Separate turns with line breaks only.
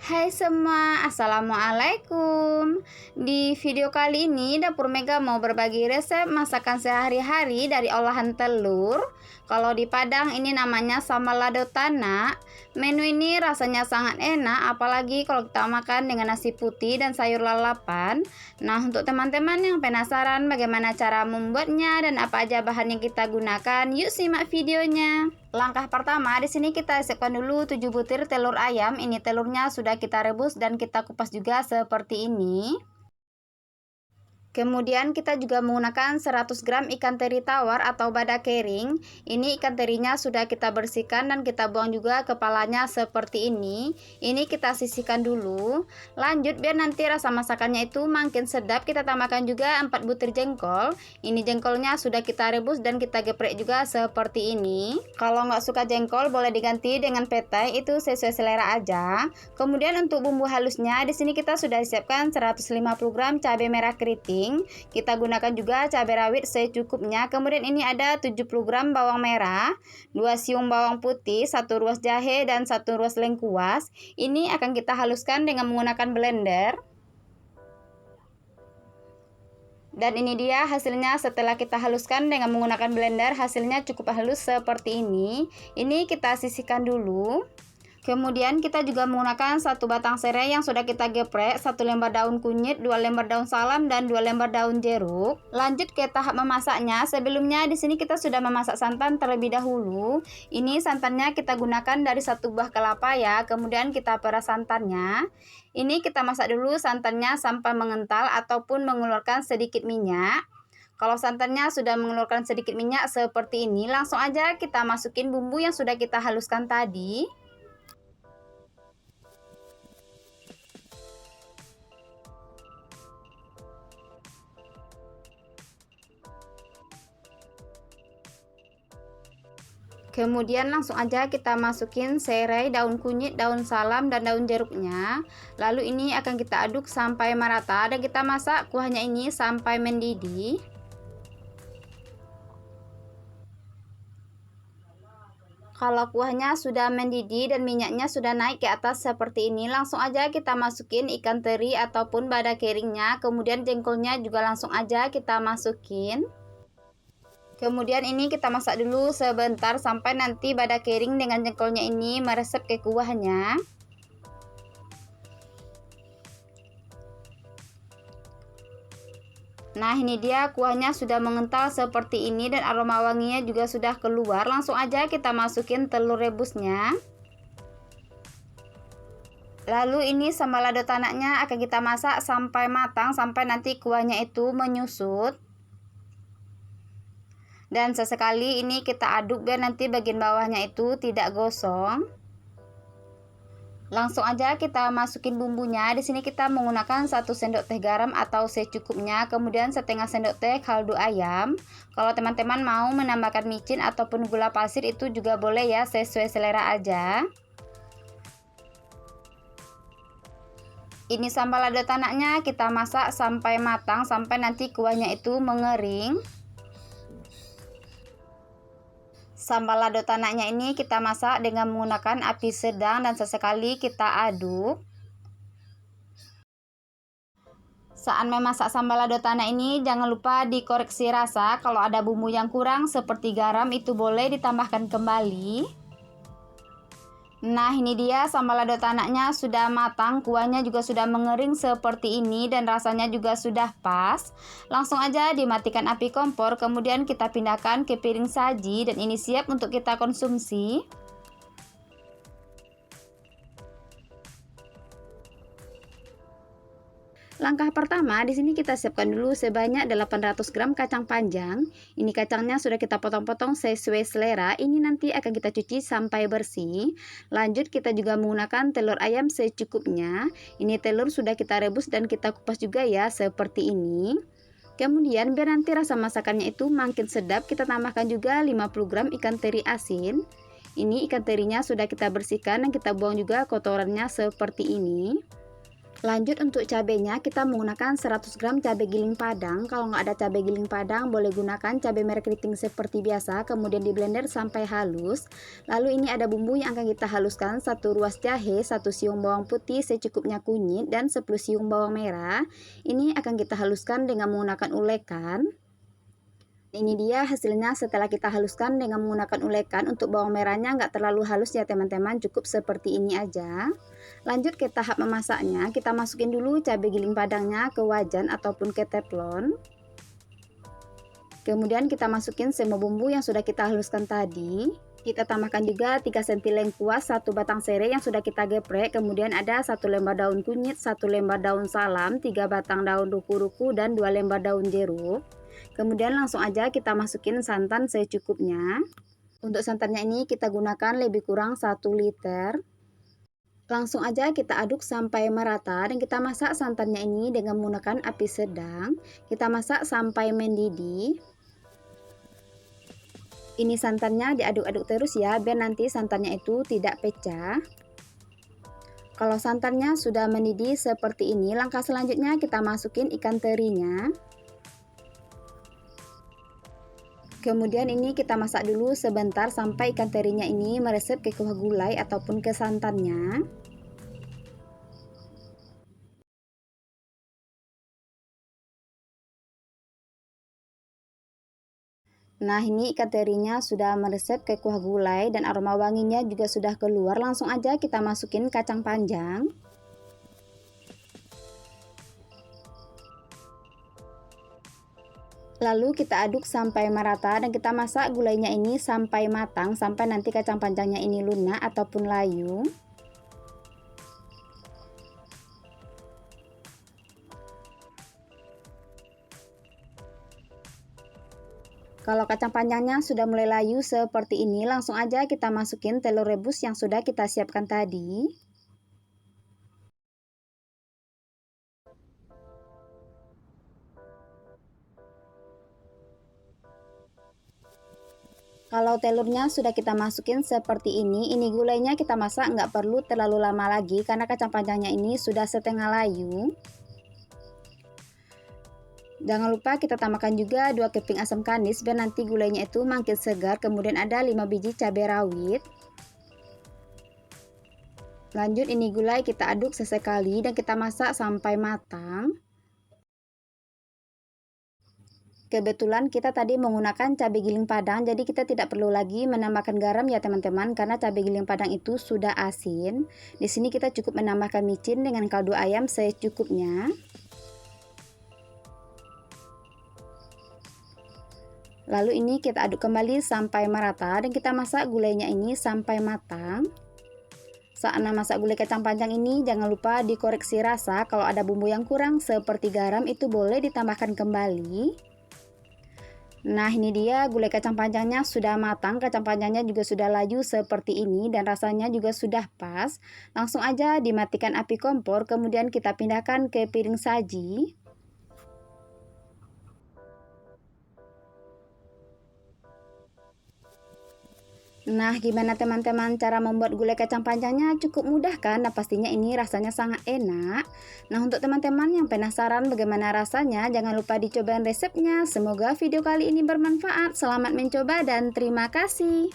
Hai semua, Assalamualaikum. Di video kali ini Dapur Mega mau berbagi resep masakan sehari-hari dari olahan telur. Kalau di Padang ini namanya sambal lado tanak. Menu ini rasanya sangat enak, apalagi kalau kita makan dengan nasi putih dan sayur lalapan. Nah, untuk teman-teman yang penasaran bagaimana cara membuatnya dan apa aja bahan yang kita gunakan, yuk simak videonya. Langkah pertama, di sini kita siapkan dulu 7 butir telur ayam. Ini telurnya sudah kita rebus dan kita kupas juga seperti ini. Kemudian kita juga menggunakan 100 gram ikan teri tawar atau badak kering. Ini ikan terinya sudah kita bersihkan dan kita buang juga kepalanya seperti ini. Ini kita sisihkan dulu. Lanjut, biar nanti rasa masakannya itu makin sedap, kita tambahkan juga 4 butir jengkol. Ini jengkolnya sudah kita rebus dan kita geprek juga seperti ini. Kalau nggak suka jengkol boleh diganti dengan petai, itu sesuai selera aja. Kemudian untuk bumbu halusnya, di sini kita sudah siapkan 150 gram cabai merah keriting. Kita gunakan juga cabai rawit secukupnya. Kemudian ini ada 70 gram bawang merah, 2 siung bawang putih, 1 ruas jahe dan 1 ruas lengkuas. Ini akan kita haluskan dengan menggunakan blender. Dan ini dia hasilnya setelah kita haluskan dengan menggunakan blender. Hasilnya cukup halus seperti ini. Ini kita sisihkan dulu. Kemudian kita juga menggunakan 1 batang serai yang sudah kita geprek, 1 lembar daun kunyit, 2 lembar daun salam dan 2 lembar daun jeruk. Lanjut ke tahap memasaknya. Sebelumnya di sini kita sudah memasak santan terlebih dahulu. Ini santannya kita gunakan dari 1 buah kelapa ya. Kemudian kita peras santannya. Ini kita masak dulu santannya sampai mengental ataupun mengeluarkan sedikit minyak. Kalau santannya sudah mengeluarkan sedikit minyak seperti ini, langsung aja kita masukin bumbu yang sudah kita haluskan tadi. Kemudian langsung aja kita masukin serai, daun kunyit, daun salam, dan daun jeruknya. Lalu ini akan kita aduk sampai merata dan kita masak kuahnya ini sampai mendidih. Kalau kuahnya sudah mendidih dan minyaknya sudah naik ke atas seperti ini, langsung aja kita masukin ikan teri ataupun badak keringnya. Kemudian jengkolnya juga langsung aja kita masukin. Kemudian ini kita masak dulu sebentar sampai nanti badak kering dengan jengkolnya ini meresap ke kuahnya. Nah, ini dia kuahnya sudah mengental seperti ini dan aroma wanginya juga sudah keluar. Langsung aja kita masukin telur rebusnya. Lalu ini sambal lado tanaknya akan kita masak sampai matang, sampai nanti kuahnya itu menyusut. Dan sesekali ini kita aduk biar nanti bagian bawahnya itu tidak gosong. Langsung aja kita masukin bumbunya. Di sini kita menggunakan 1 sendok teh garam atau secukupnya, kemudian setengah sendok teh kaldu ayam. Kalau teman-teman mau menambahkan micin ataupun gula pasir itu juga boleh ya, sesuai selera aja. Ini sambal lado tanaknya kita masak sampai matang, sampai nanti kuahnya itu mengering. Sambal lado tanaknya ini kita masak dengan menggunakan api sedang dan sesekali kita aduk. Saat memasak sambal lado tanak ini jangan lupa dikoreksi rasa. Kalau ada bumbu yang kurang seperti garam itu boleh ditambahkan kembali. Nah, ini dia sambal lado tanaknya sudah matang, kuahnya juga sudah mengering seperti ini dan rasanya juga sudah pas. Langsung aja dimatikan api kompor, kemudian kita pindahkan ke piring saji dan ini siap untuk kita konsumsi. Langkah pertama, di sini kita siapkan dulu sebanyak 800 gram kacang panjang. Ini kacangnya sudah kita potong-potong sesuai selera. Ini nanti akan kita cuci sampai bersih. Lanjut kita juga menggunakan telur ayam secukupnya. Ini telur sudah kita rebus dan kita kupas juga ya, seperti ini. Kemudian biar nanti rasa masakannya itu makin sedap, kita tambahkan juga 50 gram ikan teri asin. Ini ikan terinya sudah kita bersihkan dan kita buang juga kotorannya seperti ini. Lanjut untuk cabenya, kita menggunakan 100 gram cabai giling padang. Kalau nggak ada cabai giling padang, boleh gunakan cabai merah keriting seperti biasa, kemudian di blender sampai halus. Lalu ini ada bumbu yang akan kita haluskan, 1 ruas jahe, 1 siung bawang putih secukupnya kunyit, dan 10 siung bawang merah. Ini akan kita haluskan dengan menggunakan ulekan. Ini dia hasilnya setelah kita haluskan dengan menggunakan ulekan. Untuk bawang merahnya nggak terlalu halus ya teman-teman, cukup seperti ini aja. Lanjut ke tahap memasaknya, kita masukin dulu cabai giling padangnya ke wajan ataupun ke teflon. Kemudian kita masukin semua bumbu yang sudah kita haluskan tadi. Kita tambahkan juga 3 senti lengkuas, 1 batang serai yang sudah kita geprek, kemudian ada 1 lembar daun kunyit, 1 lembar daun salam, 3 batang daun ruku-ruku, dan 2 lembar daun jeruk. Kemudian langsung aja kita masukin santan secukupnya. Untuk santannya ini kita gunakan lebih kurang 1 liter. Langsung aja kita aduk sampai merata dan kita masak santannya ini dengan menggunakan api sedang. Kita masak sampai mendidih. Ini santannya diaduk-aduk terus ya, biar nanti santannya itu tidak pecah. Kalau santannya sudah mendidih seperti ini, langkah selanjutnya kita masukin ikan terinya. Kemudian ini kita masak dulu sebentar sampai ikan terinya ini meresap ke kuah gulai ataupun ke santannya. Nah, ini ikan terinya sudah meresap ke kuah gulai dan aroma wanginya juga sudah keluar. Langsung aja kita masukin kacang panjang. Lalu kita aduk sampai merata dan kita masak gulainya ini sampai matang, sampai nanti kacang panjangnya ini lunak ataupun layu. Kalau kacang panjangnya sudah mulai layu seperti ini, langsung aja kita masukin telur rebus yang sudah kita siapkan tadi. Kalau telurnya sudah kita masukin seperti ini gulainya kita masak nggak perlu terlalu lama lagi karena kacang panjangnya ini sudah setengah layu. Jangan lupa kita tambahkan juga 2 keping asam manis biar nanti gulainya itu makin segar. Kemudian ada 5 biji cabai rawit. Lanjut ini gulai kita aduk sesekali dan kita masak sampai matang. Kebetulan kita tadi menggunakan cabai giling padang, jadi kita tidak perlu lagi menambahkan garam ya teman-teman, karena cabai giling padang itu sudah asin. Di sini kita cukup menambahkan micin dengan kaldu ayam secukupnya. Lalu ini kita aduk kembali sampai merata dan kita masak gulainya ini sampai matang. Saat masak gulai kacang panjang ini jangan lupa dikoreksi rasa, kalau ada bumbu yang kurang seperti garam itu boleh ditambahkan kembali. Nah, ini dia gulai kacang panjangnya sudah matang, kacang panjangnya juga sudah layu seperti ini dan rasanya juga sudah pas. Langsung aja dimatikan api kompor, kemudian kita pindahkan ke piring saji. Nah, gimana teman-teman cara membuat gulai kacang panjangnya? Cukup mudah kan? Nah, pastinya ini rasanya sangat enak. Nah, untuk teman-teman yang penasaran bagaimana rasanya, jangan lupa dicobain resepnya. Semoga video kali ini bermanfaat. Selamat mencoba dan terima kasih.